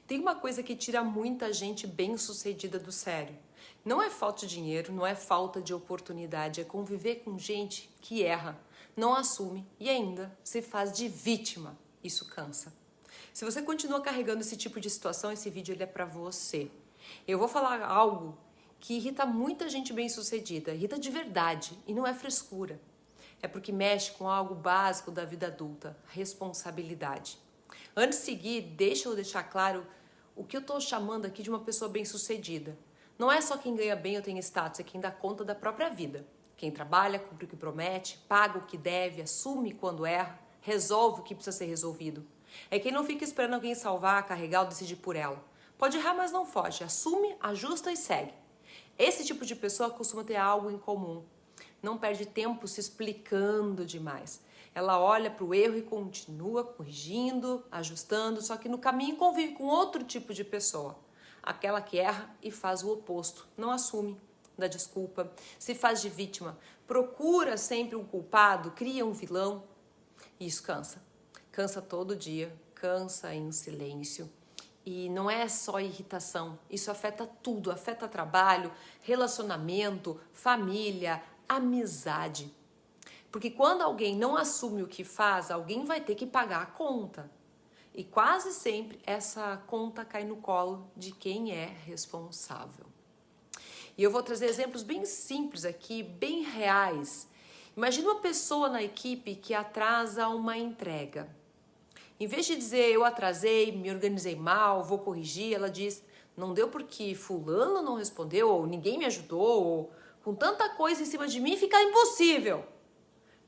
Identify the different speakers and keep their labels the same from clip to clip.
Speaker 1: Tem uma coisa que tira muita gente bem-sucedida do sério. Não é falta de dinheiro, não é falta de oportunidade, é conviver com gente que erra, não assume e ainda se faz de vítima. Isso cansa. Se você continua carregando esse tipo de situação, esse vídeo ele é para você. Eu vou falar algo que irrita muita gente bem-sucedida, irrita de verdade e não é frescura. É porque mexe com algo básico da vida adulta, responsabilidade. Antes de seguir, deixa eu deixar claro o que eu estou chamando aqui de uma pessoa bem-sucedida. Não é só quem ganha bem ou tem status, é quem dá conta da própria vida. Quem trabalha, cumpre o que promete, paga o que deve, assume quando erra, resolve o que precisa ser resolvido. É quem não fica esperando alguém salvar, carregar ou decidir por ela. Pode errar, mas não foge. Assume, ajusta e segue. Esse tipo de pessoa costuma ter algo em comum. Não perde tempo se explicando demais. Ela olha para o erro e continua corrigindo, ajustando, só que no caminho convive com outro tipo de pessoa. Aquela que erra e faz o oposto. Não assume, dá desculpa, se faz de vítima, procura sempre um culpado, cria um vilão. Isso cansa. Cansa todo dia, cansa em silêncio. E não é só irritação, isso afeta tudo, afeta trabalho, relacionamento, família, amizade. Porque quando alguém não assume o que faz, alguém vai ter que pagar a conta. E quase sempre essa conta cai no colo de quem é responsável. E eu vou trazer exemplos bem simples aqui, bem reais. Imagina uma pessoa na equipe que atrasa uma entrega. Em vez de dizer eu atrasei, me organizei mal, vou corrigir, ela diz não deu porque fulano não respondeu, ou ninguém me ajudou, ou com tanta coisa em cima de mim fica impossível.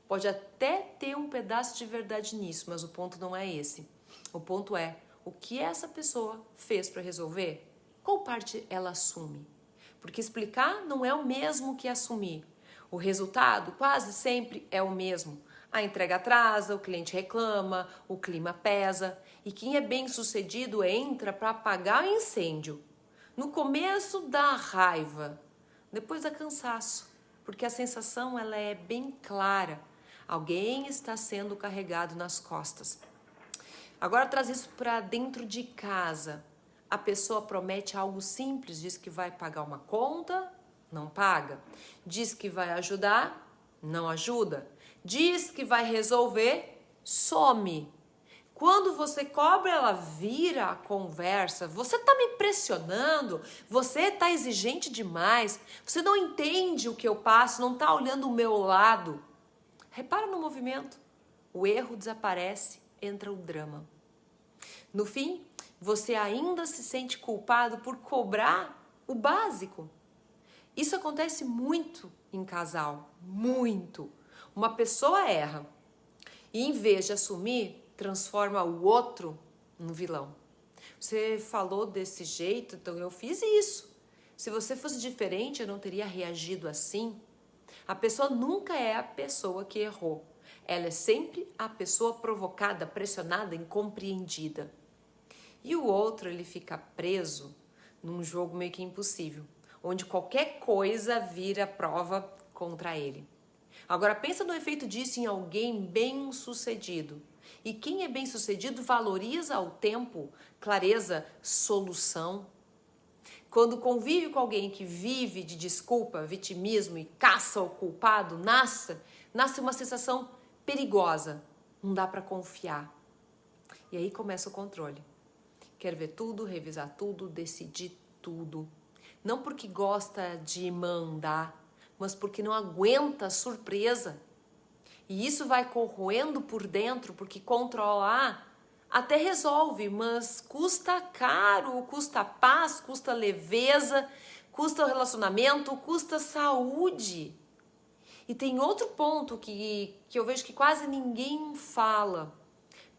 Speaker 1: Pode até ter um pedaço de verdade nisso, mas o ponto não é esse. O ponto é o que essa pessoa fez para resolver, qual parte ela assume. Porque explicar não é o mesmo que assumir. O resultado quase sempre é o mesmo. A entrega atrasa, o cliente reclama, o clima pesa e quem é bem-sucedido entra para apagar o incêndio. No começo dá raiva, depois dá cansaço, porque a sensação ela é bem clara. Alguém está sendo carregado nas costas. Agora traz isso para dentro de casa. A pessoa promete algo simples, diz que vai pagar uma conta, não paga. Diz que vai ajudar, não ajuda. Diz que vai resolver, some. Quando você cobra, ela vira a conversa. Você está me pressionando, você está exigente demais, você não entende o que eu passo, não está olhando o meu lado. Repara no movimento. O erro desaparece, entra o drama. No fim, você ainda se sente culpado por cobrar o básico. Isso acontece muito em casal, muito. Uma pessoa erra e em vez de assumir, transforma o outro num vilão. Você falou desse jeito, então eu fiz isso. Se você fosse diferente, eu não teria reagido assim. A pessoa nunca é a pessoa que errou. Ela é sempre a pessoa provocada, pressionada, incompreendida. E o outro, ele fica preso num jogo meio que impossível, onde qualquer coisa vira prova contra ele. Agora pensa no efeito disso em alguém bem-sucedido. E quem é bem-sucedido valoriza o tempo, clareza, solução. Quando convive com alguém que vive de desculpa, vitimismo e caça o culpado, nasce uma sensação perigosa. Não dá para confiar. E aí começa o controle. Quer ver tudo, revisar tudo, decidir tudo. Não porque gosta de mandar, mas porque não aguenta a surpresa. E isso vai corroendo por dentro, porque controlar até resolve, mas custa caro, custa paz, custa leveza, custa relacionamento, custa saúde. E tem outro ponto que eu vejo que quase ninguém fala.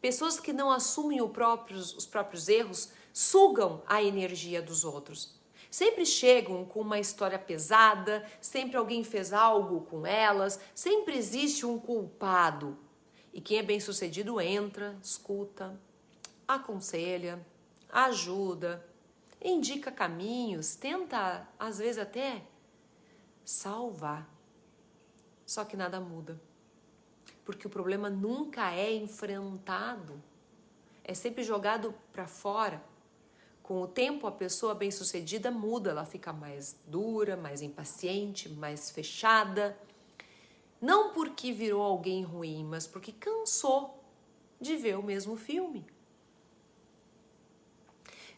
Speaker 1: Pessoas que não assumem os próprios erros sugam a energia dos outros. Sempre chegam com uma história pesada, sempre alguém fez algo com elas, sempre existe um culpado. E quem é bem-sucedido entra, escuta, aconselha, ajuda, indica caminhos, tenta, às vezes até, salvar. Só que nada muda. Porque o problema nunca é enfrentado. É sempre jogado para fora. Com o tempo, a pessoa bem-sucedida muda, ela fica mais dura, mais impaciente, mais fechada. Não porque virou alguém ruim, mas porque cansou de ver o mesmo filme.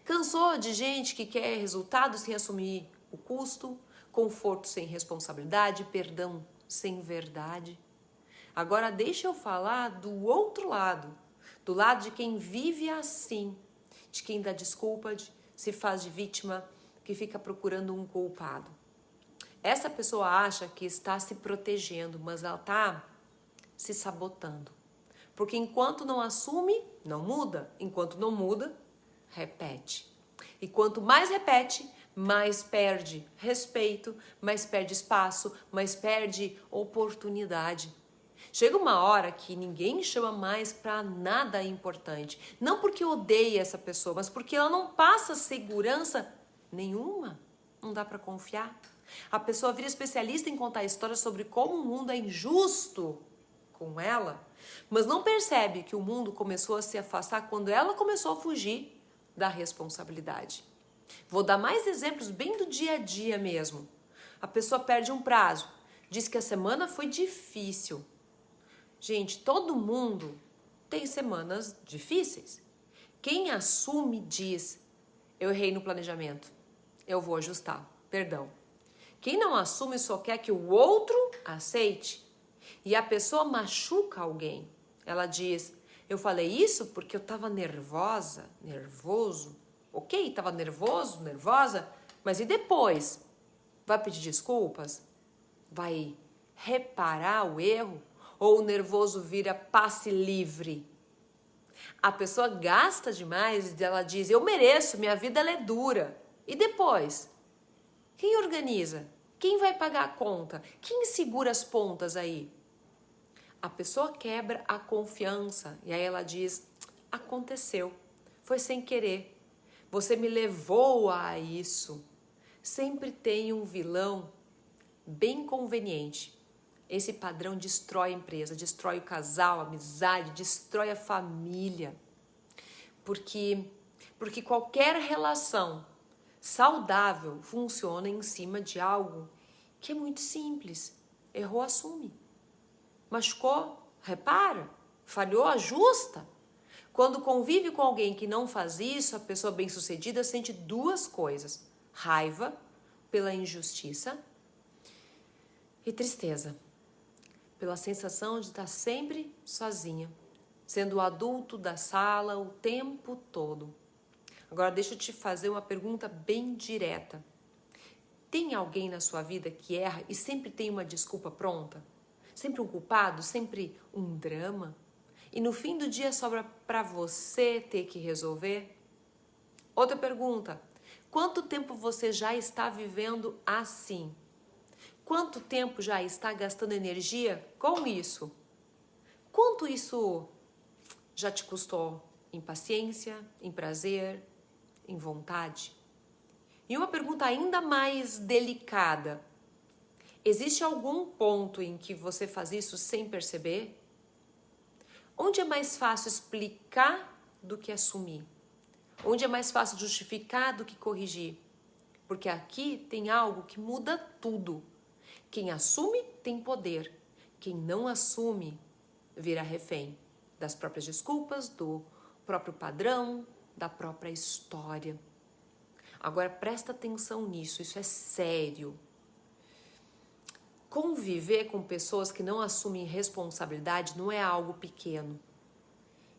Speaker 1: Cansou de gente que quer resultado sem assumir o custo, conforto sem responsabilidade, perdão sem verdade. Agora deixa eu falar do outro lado, do lado de quem vive assim, de quem dá desculpa, se faz de vítima, que fica procurando um culpado. Essa pessoa acha que está se protegendo, mas ela está se sabotando. Porque enquanto não assume, não muda. Enquanto não muda, repete. E quanto mais repete, mais perde respeito, mais perde espaço, mais perde oportunidade. Chega uma hora que ninguém chama mais para nada importante. Não porque odeia essa pessoa, mas porque ela não passa segurança nenhuma. Não dá para confiar. A pessoa vira especialista em contar histórias sobre como o mundo é injusto com ela, mas não percebe que o mundo começou a se afastar quando ela começou a fugir da responsabilidade. Vou dar mais exemplos bem do dia a dia mesmo. A pessoa perde um prazo, diz que a semana foi difícil. Gente, todo mundo tem semanas difíceis. Quem assume diz, eu errei no planejamento, eu vou ajustar, perdão. Quem não assume só quer que o outro aceite. E a pessoa machuca alguém. Ela diz, eu falei isso porque eu estava nervosa, nervoso. Ok, estava nervoso, nervosa, mas e depois? Vai pedir desculpas? Vai reparar o erro? Ou o nervoso vira passe livre? A pessoa gasta demais e ela diz, eu mereço, minha vida ela é dura. E depois? Quem organiza? Quem vai pagar a conta? Quem segura as pontas aí? A pessoa quebra a confiança e aí ela diz, aconteceu, foi sem querer, você me levou a isso. Sempre tem um vilão bem conveniente. Esse padrão destrói a empresa, destrói o casal, a amizade, destrói a família. Porque qualquer relação saudável funciona em cima de algo que é muito simples. Errou, assume. Machucou, repara. Falhou, ajusta. Quando convive com alguém que não faz isso, a pessoa bem-sucedida sente duas coisas. Raiva pela injustiça e tristeza. Pela sensação de estar sempre sozinha, sendo o adulto da sala o tempo todo. Agora deixa eu te fazer uma pergunta bem direta. Tem alguém na sua vida que erra e sempre tem uma desculpa pronta? Sempre um culpado? Sempre um drama? E no fim do dia sobra para você ter que resolver? Outra pergunta. Quanto tempo você já está vivendo assim? Quanto tempo já está gastando energia com isso? Quanto isso já te custou em paciência, em prazer, em vontade? E uma pergunta ainda mais delicada. Existe algum ponto em que você faz isso sem perceber? Onde é mais fácil explicar do que assumir? Onde é mais fácil justificar do que corrigir? Porque aqui tem algo que muda tudo. Quem assume tem poder. Quem não assume vira refém das próprias desculpas, do próprio padrão, da própria história. Agora presta atenção nisso, isso é sério. Conviver com pessoas que não assumem responsabilidade não é algo pequeno.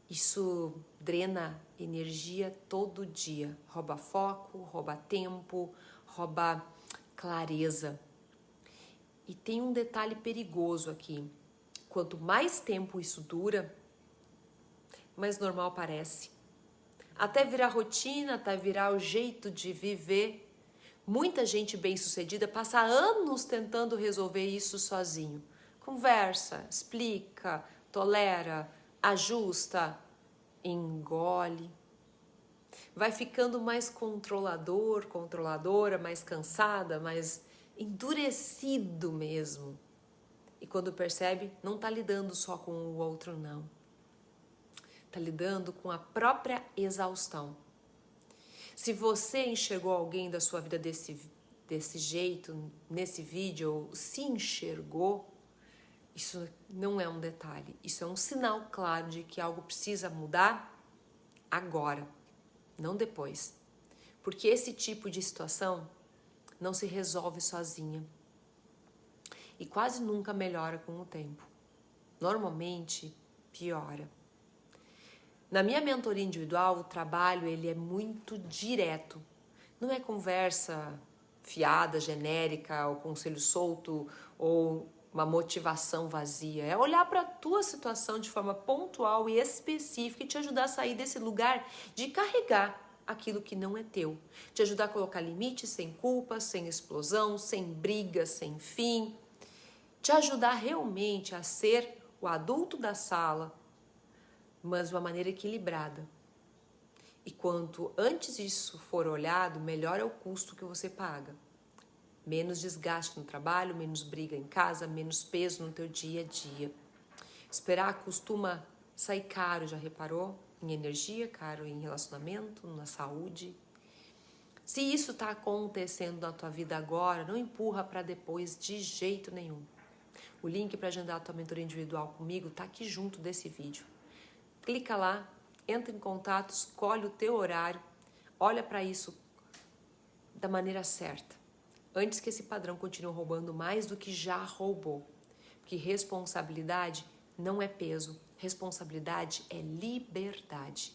Speaker 1: Isso drena energia todo dia. Rouba foco, rouba tempo, rouba clareza. E tem um detalhe perigoso aqui. Quanto mais tempo isso dura, mais normal parece. Até virar rotina, até virar o jeito de viver. Muita gente bem-sucedida passa anos tentando resolver isso sozinho. Conversa, explica, tolera, ajusta, engole. Vai ficando mais controlador, controladora, mais cansada, mais endurecido mesmo. E quando percebe, não está lidando só com o outro, não. Está lidando com a própria exaustão. Se você enxergou alguém da sua vida desse jeito, nesse vídeo, ou se enxergou, isso não é um detalhe, isso é um sinal claro de que algo precisa mudar agora, não depois. Porque esse tipo de situação não se resolve sozinha e quase nunca melhora com o tempo. Normalmente piora. Na minha mentoria individual, o trabalho ele é muito direto. Não é conversa fiada, genérica, ou conselho solto, ou uma motivação vazia. É olhar para a tua situação de forma pontual e específica e te ajudar a sair desse lugar de carregar aquilo que não é teu. Te ajudar a colocar limites sem culpa, sem explosão, sem briga, sem fim. Te ajudar realmente a ser o adulto da sala, mas de uma maneira equilibrada. E quanto antes isso for olhado, melhor é o custo que você paga. Menos desgaste no trabalho, menos briga em casa, menos peso no teu dia a dia. Esperar costuma sair caro, já reparou? Em energia, caro em relacionamento, na saúde. Se isso está acontecendo na tua vida agora, não empurra para depois de jeito nenhum. O link para agendar a tua mentoria individual comigo está aqui junto desse vídeo. Clica lá, entra em contato, escolhe o teu horário, olha para isso da maneira certa. Antes que esse padrão continue roubando mais do que já roubou. Porque responsabilidade não é peso, responsabilidade é liberdade.